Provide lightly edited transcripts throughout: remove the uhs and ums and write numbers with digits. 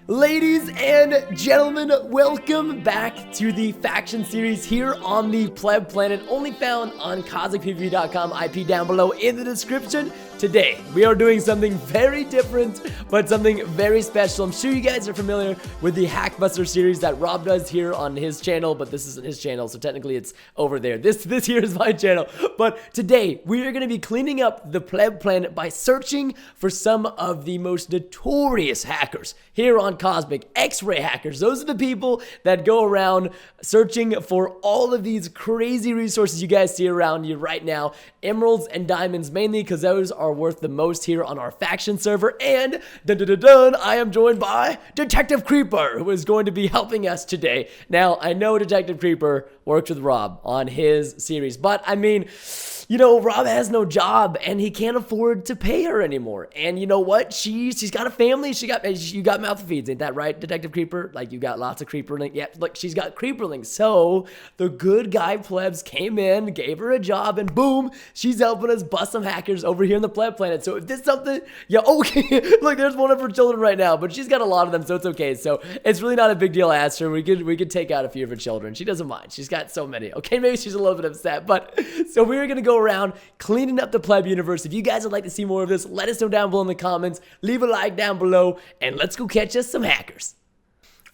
Ladies and gentlemen, welcome back to the faction series here on the Pleb Planet, only found on CosmicPvP.com, IP down below in the description. Today, we are doing something very different, but something very special. I'm sure you guys are familiar with the Hackbuster series that Rob does here on his channel, but this isn't his channel, so technically it's over there. This here is my channel. But today, we are going to be cleaning up the Pleb Planet by searching for some of the most notorious hackers here on Cosmic. X-Ray hackers. Those are the people that go around searching for all of these crazy resources you guys see around you right now. Emeralds and diamonds mainly, because those are worth the most here on our faction server. And I am joined by Detective Creeper, who is going to be helping us today. Now, I know Detective Creeper worked with Rob on his series, but I mean, you know, Rob has no job and he can't afford to pay her anymore. And you know what? She's got a family. You got mouth feeds, ain't that right, Detective Creeper? Like, you got lots of creeperlings. Yeah, look, she's got creeperlings. So the good guy plebs came in, gave her a job, and boom, she's helping us bust some hackers over here in the Pleb Planet. So if this is something, yeah, okay, look, there's one of her children right now, but she's got a lot of them, so it's okay. So it's really not a big deal. I asked her. We could take out a few of her children. She doesn't mind. She's got so many. Okay, maybe she's a little bit upset, but so we're gonna go around cleaning up the Pleb universe. If you guys would like to see more of this, let us know down below in the comments. Leave a like down below, and let's go catch us some hackers.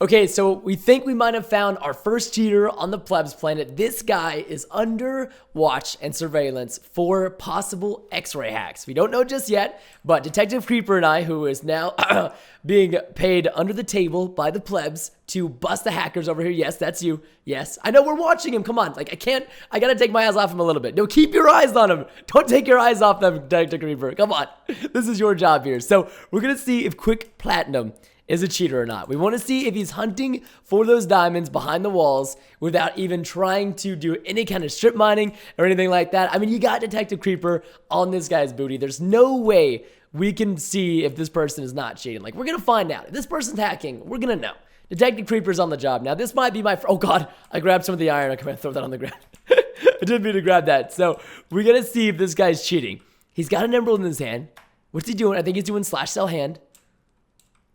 Okay, so we think we might have found our first cheater on the Plebs planet. This guy is under watch and surveillance for possible X-ray hacks. We don't know just yet, but Detective Creeper and I, who is now being paid under the table by the Plebs to bust the hackers over here. Yes, that's you. Yes, I know we're watching him. Come on, like I gotta take my eyes off him a little bit. No, keep your eyes on him. Don't take your eyes off them, Detective Creeper. Come on, this is your job here. So we're gonna see if Quick Platinum is a cheater or not. We want to see if he's hunting for those diamonds behind the walls without even trying to do any kind of strip mining or anything like that. I mean, you got Detective Creeper on this guy's booty. There's no way we can see if this person is not cheating. Like, we're going to find out. If this person's hacking, we're going to know. Detective Creeper's on the job. Now, this might be my... Oh, God. I grabbed some of the iron. I'm going to throw that on the ground. I didn't mean to grab that. So, we're going to see if this guy's cheating. He's got an emerald in his hand. What's he doing? I think he's doing slash sell hand.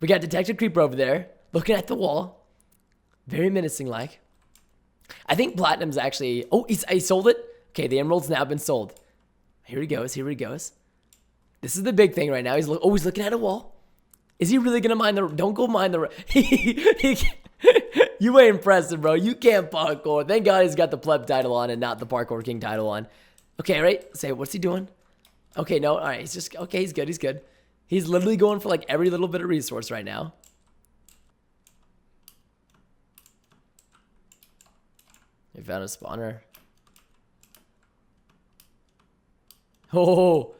We got Detective Creeper over there, looking at the wall. Very menacing-like. I think Platinum's actually... Oh, he sold it? Okay, the emerald's now been sold. Here he goes, here he goes. This is the big thing right now. He's looking at a wall. Is he really going to mine the... Don't go mine the... You ain't Preston, bro. You can't parkour. Thank God he's got the Pleb title on and not the Parkour King title on. Okay, right? Say, what's he doing? Okay, no, all right. He's just... Okay, he's good, he's good. He's literally going for like every little bit of resource right now. He found a spawner. Oh,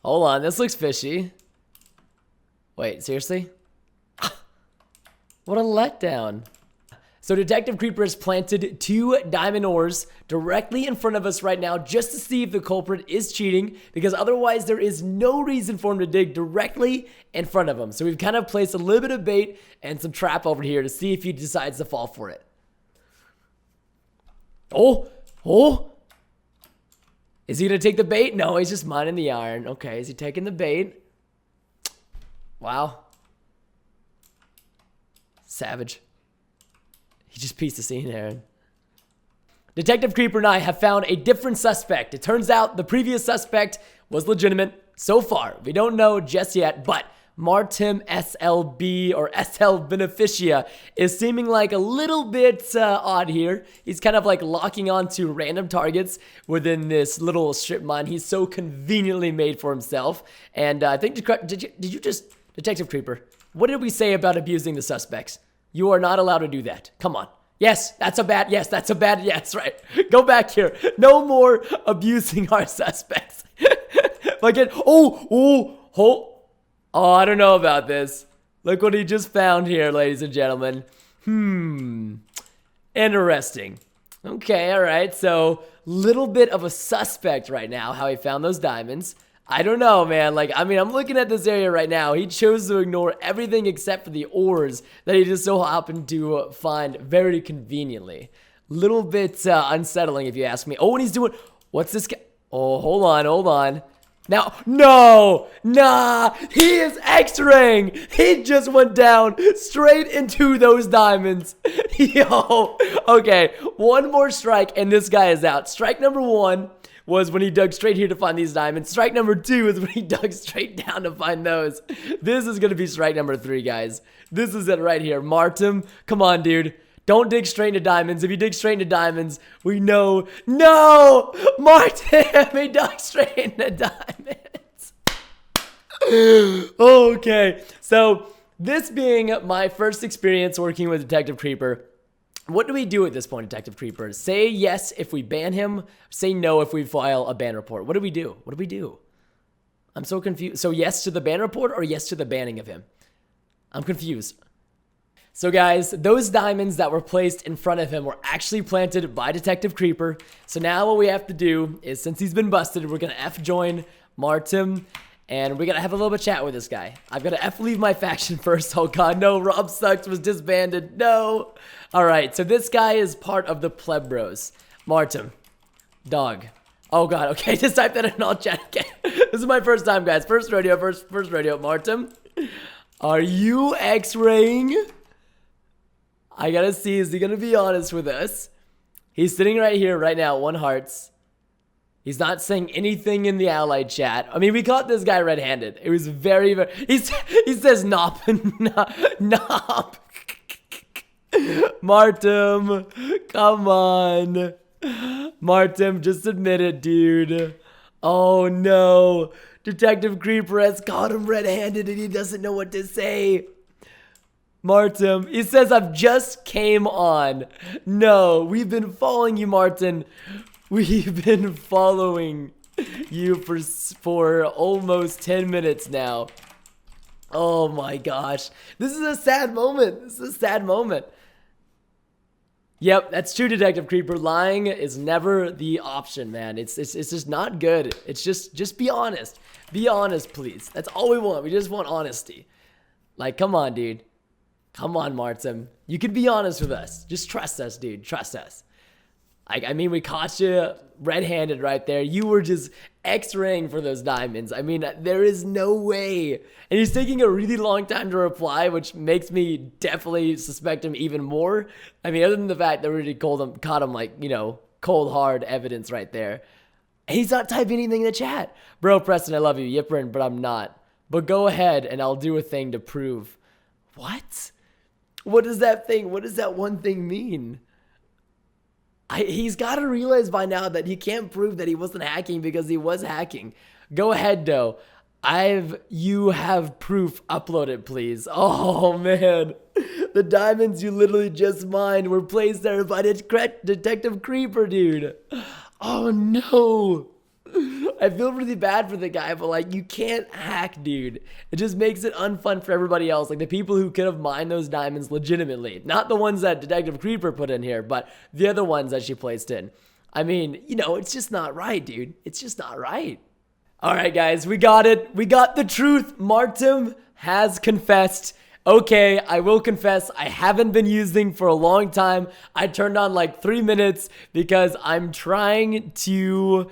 hold on. This looks fishy. Wait, seriously? What a letdown. So Detective Creeper has planted 2 diamond ores directly in front of us right now just to see if the culprit is cheating, because otherwise there is no reason for him to dig directly in front of him. So we've kind of placed a little bit of bait and some trap over here to see if he decides to fall for it. Oh! Is he going to take the bait? No, he's just mining the iron. Okay, is he taking the bait? Wow. Savage. He just pieced the scene, Aaron. Detective Creeper and I have found a different suspect. It turns out the previous suspect was legitimate so far. We don't know just yet, but Martim SLB or SL Beneficia is seeming like a little bit odd here. He's kind of like locking onto random targets within this little strip mine he's so conveniently made for himself. And I think, did you just, Detective Creeper, what did we say about abusing the suspects? You are not allowed to do that. Come on. Yes, that's a bad yes, right. Go back here. No more abusing our suspects. Like it, oh, I don't know about this. Look what he just found here, ladies and gentlemen. Interesting. Okay, all right. So, little bit of a suspect right now, how he found those diamonds. I don't know, man. Like, I mean, I'm looking at this area right now. He chose to ignore everything except for the ores that he just so happened to find very conveniently. Little bit unsettling, if you ask me. Oh, and he's doing... What's this guy? Oh, hold on. Now, no, nah, he is X-raying. He just went down straight into those diamonds. Yo, okay, one more strike and this guy is out. Strike number 1 was when he dug straight here to find these diamonds. Strike number 2 is when he dug straight down to find those. This is going to be strike number 3, guys. This is it right here. Martin, come on, dude. Don't dig straight into diamonds. If you dig straight into diamonds, we know. No! Martin, he dug straight into diamonds. Okay, so this being my first experience working with Detective Creeper, what do we do at this point, Detective Creeper? Say yes if we ban him. Say no if we file a ban report. What do we do? What do we do? I'm so confused. So yes to the ban report or yes to the banning of him? I'm confused. So guys, those diamonds that were placed in front of him were actually planted by Detective Creeper. So now what we have to do is, since he's been busted, we're going to F-join Martin, and we're going to have a little bit of chat with this guy. I've got to F-leave my faction first. Oh god, no, Rob Sucks was disbanded. No. Alright, so this guy is part of the Pleb Bros. Martin. Dog. Oh god, okay, just type that in all chat. Okay. This is my first time, guys. First rodeo, first rodeo. Martin, are you X-raying? I gotta see, is he gonna be honest with us? He's sitting right here, right now, 1 hearts. He's not saying anything in the allied chat. I mean, we caught this guy red-handed. It was very, very... He says nop. Nop. Martin, come on. Martin, just admit it, dude. Oh, no. Detective Creeper has caught him red-handed and he doesn't know what to say. Martin, he says, I've just came on. No, we've been following you, Martin. We've been following you for almost 10 minutes now. Oh my gosh. This is a sad moment. This is a sad moment. Yep, that's true, Detective Creeper. Lying is never the option, man. It's just not good. It's just be honest. Be honest, please. That's all we want. We just want honesty. Like, come on, dude. Come on, Martin. You can be honest with us. Just trust us, dude. Trust us. I mean, we caught you red-handed right there. You were just X-raying for those diamonds. I mean, there is no way. And he's taking a really long time to reply, which makes me definitely suspect him even more. I mean, other than the fact that we already caught him like, you know, cold, hard evidence right there. And he's not typing anything in the chat. Bro, Preston, I love you. Yipperin, but I'm not. But go ahead and I'll do a thing to prove. What? What does that one thing mean? He's got to realize by now that he can't prove that he wasn't hacking because he was hacking. Go ahead, though. You have proof. Upload it, please. Oh, man. The diamonds you literally just mined were placed there by Detective Creeper, dude. Oh, no. I feel really bad for the guy, but like, you can't hack, dude. It just makes it unfun for everybody else. Like the people who could have mined those diamonds legitimately. Not the ones that Detective Creeper put in here, but the other ones that she placed in. I mean, you know, it's just not right, dude. It's just not right. All right, guys, we got it. We got the truth. Martin has confessed. Okay, I will confess, I haven't been using for a long time. I turned on like 3 minutes because I'm trying to...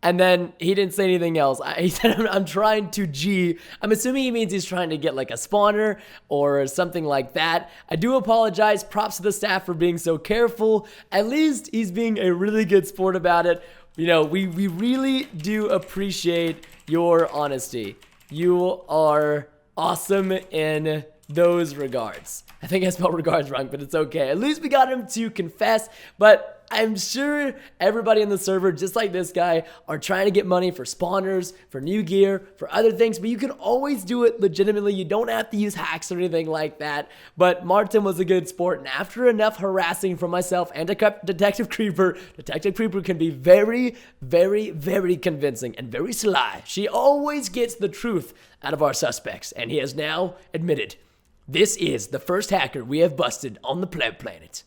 And then he didn't say anything else. He said, I'm trying to G. I'm assuming he means he's trying to get like a spawner or something like that. I do apologize. Props to the staff for being so careful. At least he's being a really good sport about it. You know, we really do appreciate your honesty. You are awesome in those regards. I think I spelled regards wrong, but it's okay. At least we got him to confess, but I'm sure everybody in the server, just like this guy, are trying to get money for spawners, for new gear, for other things, but you can always do it legitimately. You don't have to use hacks or anything like that, but Martin was a good sport, and after enough harassing from myself and Detective Creeper can be very, very, very convincing and very sly. She always gets the truth out of our suspects, and he has now admitted this is the first hacker we have busted on the Pleb Planet.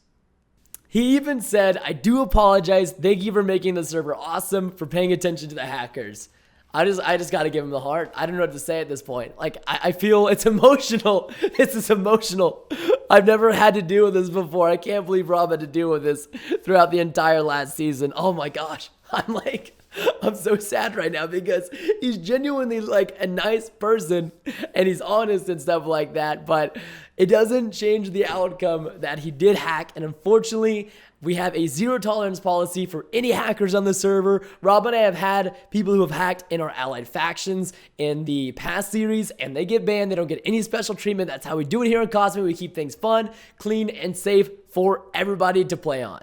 He even said, I do apologize. Thank you for making the server awesome, for paying attention to the hackers. I just got to give him the heart. I don't know what to say at this point. Like, I feel it's emotional. This is emotional. I've never had to deal with this before. I can't believe Rob had to deal with this throughout the entire last season. Oh my gosh. I'm like, I'm so sad right now because he's genuinely like a nice person and he's honest and stuff like that, but it doesn't change the outcome that he did hack. And unfortunately, we have a zero tolerance policy for any hackers on the server. Rob and I have had people who have hacked in our allied factions in the past series, and they get banned. They don't get any special treatment. That's how we do it here in Cosmic. We keep things fun, clean, and safe for everybody to play on.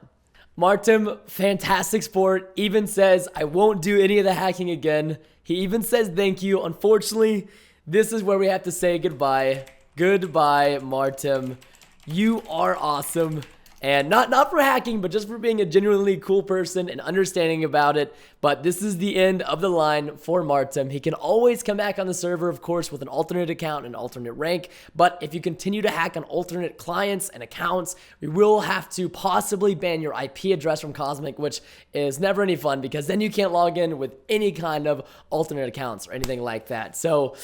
Martin, fantastic sport, even says, I won't do any of the hacking again. He even says thank you. Unfortunately, this is where we have to say goodbye. Goodbye, Martin. You are awesome. And not for hacking, but just for being a genuinely cool person and understanding about it. But this is the end of the line for Martin. He can always come back on the server, of course, with an alternate account and alternate rank. But if you continue to hack on alternate clients and accounts, we will have to possibly ban your IP address from Cosmic, which is never any fun because then you can't log in with any kind of alternate accounts or anything like that. So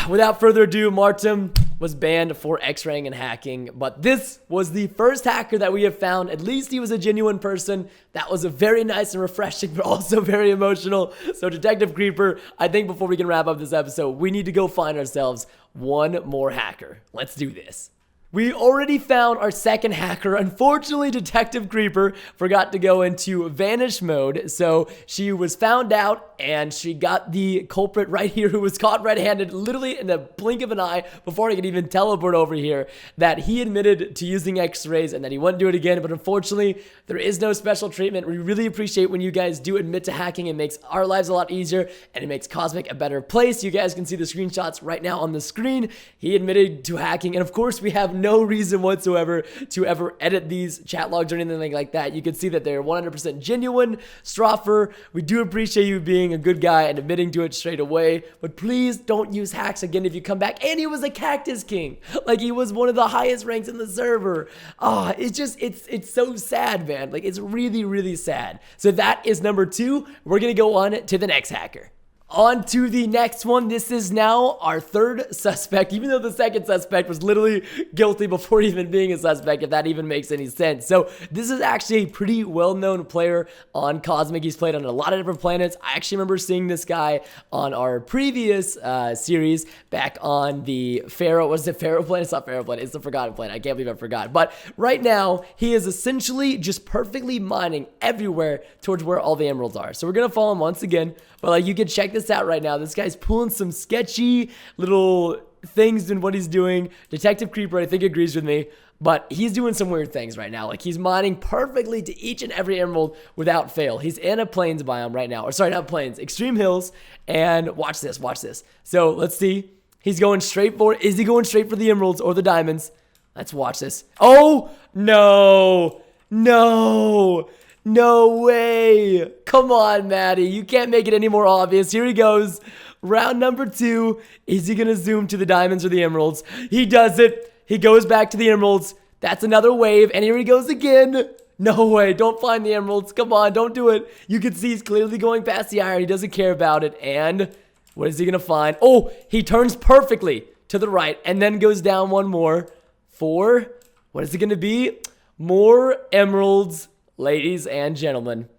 without further ado, Martin was banned for X-raying and hacking, but this was the first hacker that we have found. At least he was a genuine person. That was a very nice and refreshing, but also very emotional. So Detective Creeper, I think before we can wrap up this episode, we need to go find ourselves one more hacker. Let's do this. We already found our second hacker. Unfortunately, Detective Creeper forgot to go into vanish mode, so she was found out and she got the culprit right here who was caught red-handed literally in the blink of an eye before he could even teleport over here, that he admitted to using X-rays and that he wouldn't do it again. But unfortunately, there is no special treatment. We really appreciate when you guys do admit to hacking. It makes our lives a lot easier and it makes Cosmic a better place. You guys can see the screenshots right now on the screen. He admitted to hacking, and of course we have no reason whatsoever to ever edit these chat logs or anything like that. You can see that they're 100% genuine. Straffer, we do appreciate you being a good guy and admitting to it straight away, but please don't use hacks again if you come back. And he was a Cactus King. Like, he was one of the highest ranks in the server. It's just, it's so sad, man. Like, it's really, really sad. So that is number 2. We're gonna go on to the next hacker. On to the next one. This is now our third suspect, even though the second suspect was literally guilty before even being a suspect, if that even makes any sense. So this is actually a pretty well-known player on Cosmic. He's played on a lot of different planets. I actually remember seeing this guy on our previous series back on the Pharaoh. Was it Pharaoh planet? It's not Pharaoh planet. It's the Forgotten planet. I can't believe I forgot. But right now, he is essentially just perfectly mining everywhere towards where all the emeralds are. So we're going to follow him once again. But like, you can check this out right now. This guy's pulling some sketchy little things in what he's doing. Detective Creeper, I think, agrees with me, but he's doing some weird things right now. Like, he's mining perfectly to each and every emerald without fail. He's in a plains biome right now, or sorry, not plains, extreme hills. And watch this, watch this. So let's see. He's going straight for it. Is he going straight for the emeralds or the diamonds? Let's watch this. Oh no, no. No way. Come on, Maddie. You can't make it any more obvious. Here he goes. Round number 2. Is he going to zoom to the diamonds or the emeralds? He does it. He goes back to the emeralds. That's another wave. And here he goes again. No way. Don't find the emeralds. Come on. Don't do it. You can see he's clearly going past the iron. He doesn't care about it. And what is he going to find? Oh, he turns perfectly to the right and then goes down one more. 4. What is it going to be? More emeralds. Ladies and gentlemen,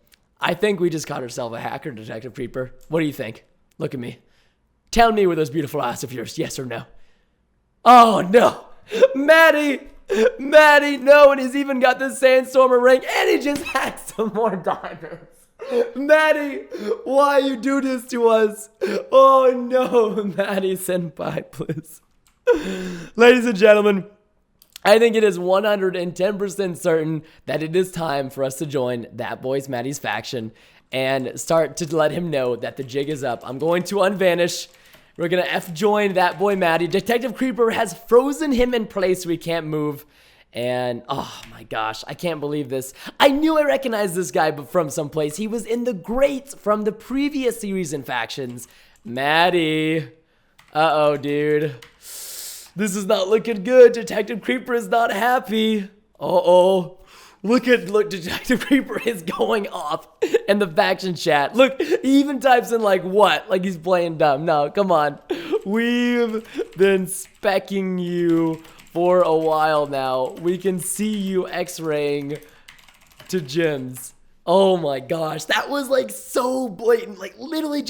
I think we just caught ourselves a hacker, Detective Creeper. What do you think? Look at me. Tell me with those beautiful eyes of yours, yes or no? Oh, no. Maddie, no. And he's even got the Sandstormer rank, and he just hacked some more diamonds. Maddie, why you do this to us? Oh, no. Maddie, senpai, please. Ladies and gentlemen, I think it is 110% certain that it is time for us to join That Boy's Maddie's faction and start to let him know that the jig is up. I'm going to unvanish. We're going to F-join That Boy Maddie. Detective Creeper has frozen him in place so he can't move. And, oh my gosh, I can't believe this. I knew I recognized this guy from someplace. He was in the greats from the previous series in factions. Maddie. Uh-oh, dude. This is not looking good. Detective Creeper is not happy. Uh-oh. Look, Detective Creeper is going off in the faction chat. Look, he even types in like, what? Like he's playing dumb. No, come on. We've been specking you for a while now. We can see you X-raying to gems. Oh my gosh, that was like so blatant, like literally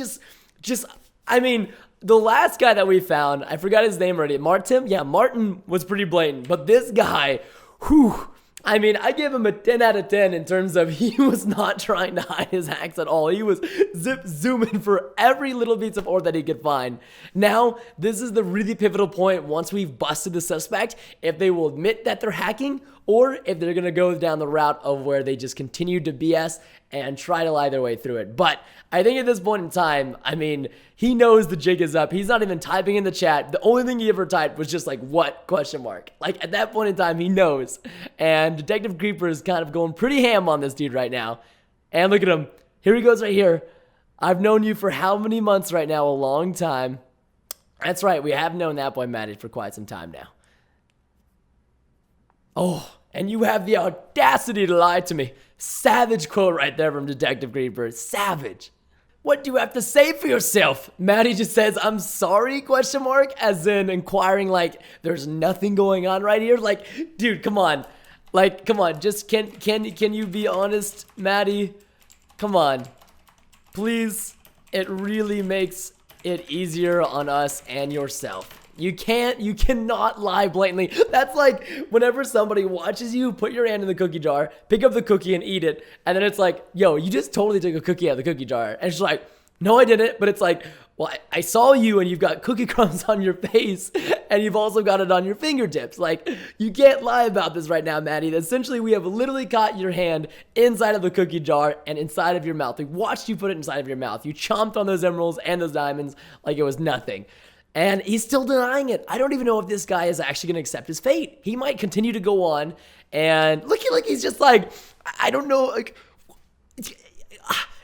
I mean, the last guy that we found, I forgot his name already, Martin? Yeah, Martin was pretty blatant, but this guy, whew, I mean, I give him a 10 out of 10 in terms of he was not trying to hide his hacks at all. He was zooming for every little piece of ore that he could find. Now, this is the really pivotal point once we've busted the suspect, if they will admit that they're hacking or if they're going to go down the route of where they just continue to BS and try to lie their way through it. But I think at this point in time, I mean, he knows the jig is up. He's not even typing in the chat. The only thing he ever typed was just like, what? Question mark. Like at that point in time, he knows. And Detective Creeper is kind of going pretty ham on this dude right now. And look at him. Here he goes right here. I've known you for how many months right now? A long time. That's right. We have known that boy Matty for quite some time now. Oh, and you have the audacity to lie to me. Savage quote right there from Detective Creeper. Savage. What do you have to say for yourself? Matty just says, I'm sorry, question mark, as in inquiring like there's nothing going on right here. Like, dude, come on. Like, come on. Just can you be honest, Matty? Come on. Please. It really makes it easier on us and yourself. You cannot lie blatantly. That's like whenever somebody watches you put your hand in the cookie jar, pick up the cookie and eat it, and then it's like, yo, you just totally took a cookie out of the cookie jar. And it's like, no, I didn't. But it's like, well, I saw you and you've got cookie crumbs on your face and you've also got it on your fingertips. Like, you can't lie about this right now, Matty. Essentially, we have literally caught your hand inside of the cookie jar and inside of your mouth. We watched you put it inside of your mouth. You chomped on those emeralds and those diamonds like it was nothing. And he's still denying it. I don't even know if this guy is actually going to accept his fate. He might continue to go on and look like he's just like, I don't know. Like,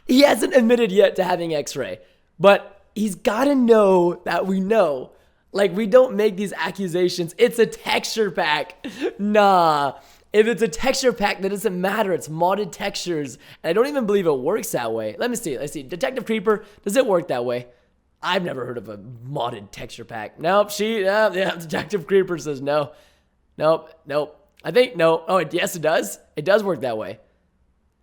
he hasn't admitted yet to having X-Ray, but he's got to know that we know. Like, we don't make these accusations. It's a texture pack. Nah. If it's a texture pack, that doesn't matter. It's modded textures. And I don't even believe it works that way. Let me see. Let's see. Detective Creeper, does it work that way? I've never heard of a modded texture pack. Nope, yeah, Detective Creeper says no. Nope. I think no. Oh, yes, it does. It does work that way.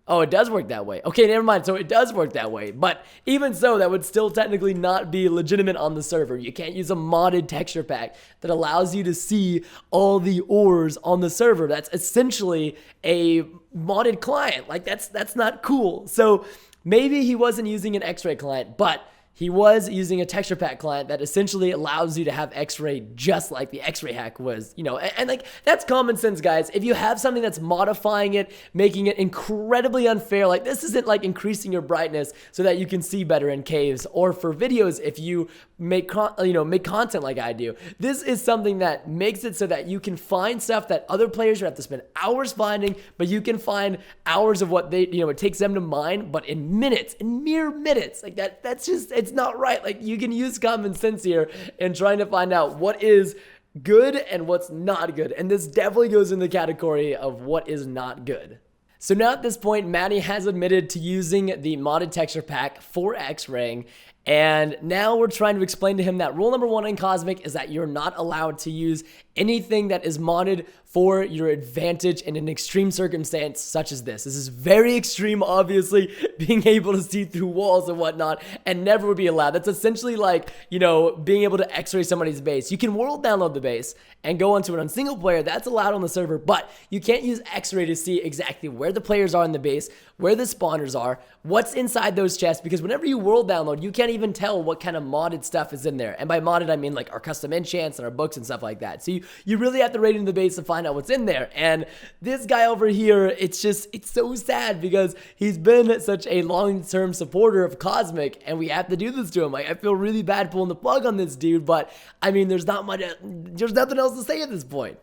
Oh, it does work that way. Okay, never mind. So it does work that way. But even so, that would still technically not be legitimate on the server. You can't use a modded texture pack that allows you to see all the ores on the server. That's essentially a modded client. Like, that's not cool. So maybe he wasn't using an X-Ray client, but he was using a texture pack client that essentially allows you to have X-Ray just like the X-Ray hack was, you know, and like, that's common sense, guys. If you have something that's modifying it, making it incredibly unfair, like this isn't like increasing your brightness so that you can see better in caves, or for videos if you make content like I do. This is something that makes it so that you can find stuff that other players would have to spend hours finding, but you can find hours of what they, it takes them to mine, but in minutes, in mere minutes. Like that's just, it's not right. Like, you can use common sense here in trying to find out what is good and what's not good. And this definitely goes in the category of what is not good. So now at this point, Matty has admitted to using the modded texture pack for X-raying. And now we're trying to explain to him that rule number 1 in Cosmic is that you're not allowed to use anything that is modded for your advantage in an extreme circumstance such as this. This is very extreme, obviously, being able to see through walls and whatnot, and never would be allowed. That's essentially like, being able to X-ray somebody's base. You can world download the base and go onto it on single player. That's allowed on the server, but you can't use X-ray to see exactly where the players are in the base, where the spawners are, what's inside those chests, because whenever you world download, you can't even tell what kind of modded stuff is in there. And by modded, I mean like our custom enchants and our books and stuff like that. So you really have to raid into the base to find out what's in there. And this guy over here, it's so sad because he's been such a long-term supporter of Cosmic, and we have to do this to him. Like, I feel really bad pulling the plug on this dude, but I mean, there's nothing else to say at this point.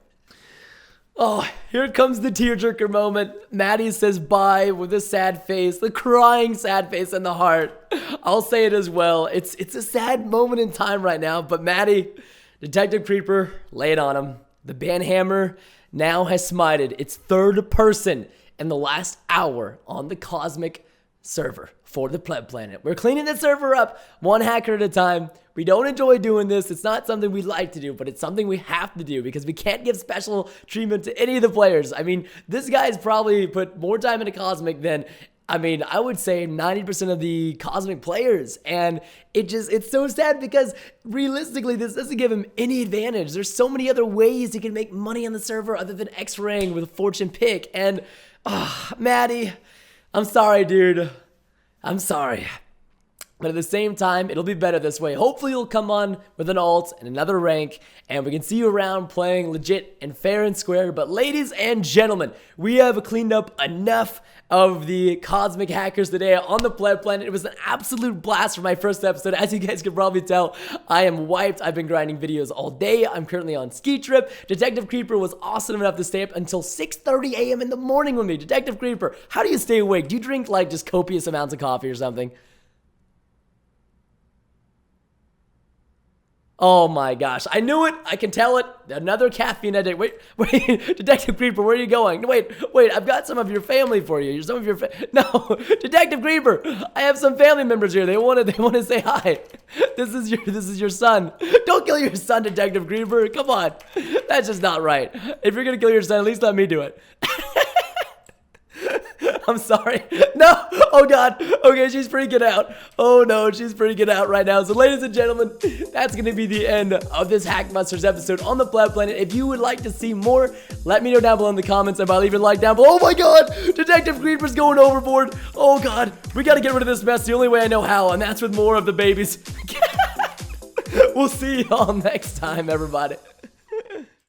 Oh, here comes the tearjerker moment. Matty says bye with a sad face, the crying sad face in the heart. I'll say it as well. It's a sad moment in time right now, but Matty, Detective Creeper, lay it on him. The banhammer now has smited its third person in the last hour on the Cosmic server for the Pleb Planet. We're cleaning the server up one hacker at a time. We don't enjoy doing this. It's not something we like to do, but it's something we have to do because we can't give special treatment to any of the players. I mean, this guy's probably put more time into Cosmic than I mean, I would say 90% of the cosmic players, and it's so sad because realistically, this doesn't give him any advantage. There's so many other ways he can make money on the server other than X-raying with a fortune pick, and, Maddie, I'm sorry, dude. I'm sorry. But at the same time, it'll be better this way. Hopefully you'll come on with an alt and another rank, and we can see you around playing legit and fair and square. But ladies and gentlemen, we have cleaned up enough of the cosmic hackers today on the Pleb Planet. It was an absolute blast for my first episode. As you guys can probably tell, I am wiped. I've been grinding videos all day. I'm currently on ski trip. Detective Creeper was awesome enough to stay up until 6:30 a.m. in the morning with me. Detective Creeper, how do you stay awake? Do you drink like just copious amounts of coffee or something? Oh my gosh, I knew it, I can tell it, another caffeine addict. Wait, Detective Creeper, where are you going? Wait, I've got some of your family for you. No, Detective Creeper, I have some family members here, they want to say hi. This is your son. Don't kill your son, Detective Creeper, come on. That's just not right. If you're gonna kill your son, at least let me do it. I'm sorry. No. Oh, God. Okay, she's freaking out. Oh, no. She's freaking out right now. So, ladies and gentlemen, that's going to be the end of this Hackbusters episode on the Pleb Planet. If you would like to see more, let me know down below in the comments. And by leaving a like down below. Oh, my God. Detective Creeper's going overboard. Oh, God. We got to get rid of this mess the only way I know how, and that's with more of the babies. We'll see y'all next time, everybody.